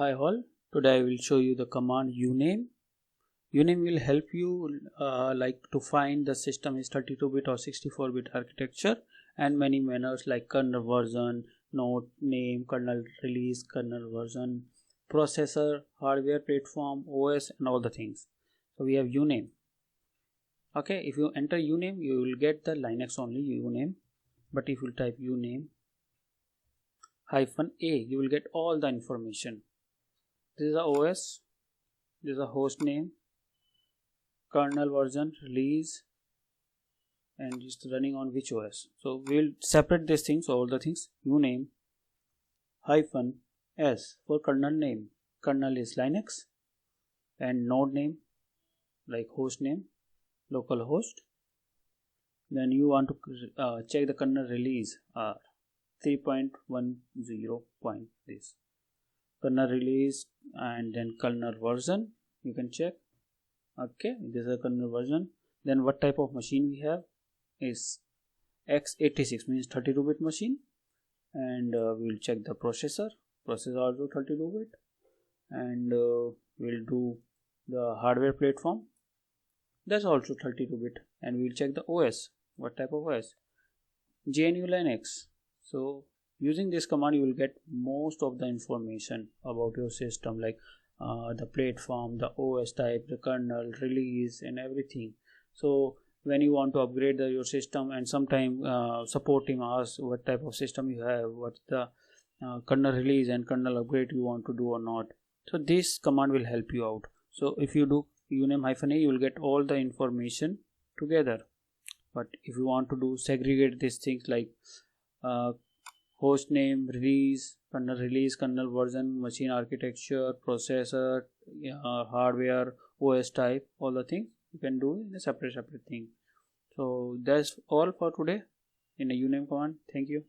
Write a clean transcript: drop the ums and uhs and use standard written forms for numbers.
Hi all, today I will show you the command uname. Uname will help you to find the system is 32-bit or 64-bit architecture and many manners like kernel version, node name, kernel release, kernel version, processor, hardware platform, OS and all the things. So we have uname. Okay, if you enter uname you will get the Linux only uname, but if you type uname -a you will get all the information. This is a OS, this is a host name, kernel version, release, and just running on which OS. So we'll separate these things, all the things. Uname -s for kernel name. Kernel is Linux, and node name like host name, local host. Then you want to check the kernel release 3.10. This kernel release, and then kernel version you can check. Okay, this is a kernel version. Then what type of machine we have is x86, means 32-bit machine, and we'll check the processor also 32-bit, and we'll do the hardware platform, that's also 32-bit, and we'll check the OS, what type of OS, GNU Linux. So using this command you will get most of the information about your system, like the platform, the OS type, the kernel, release and everything. So when you want to upgrade your system, and sometime supporting us what type of system you have, what's the kernel release and kernel upgrade you want to do or not. So this command will help you out. So if you do uname -a you will get all the information together. But if you want to do segregate these things like host name, release, kernel version, machine architecture, processor, hardware, OS type, all the things you can do in a separate thing. So that's all for today in a uname command. Thank you.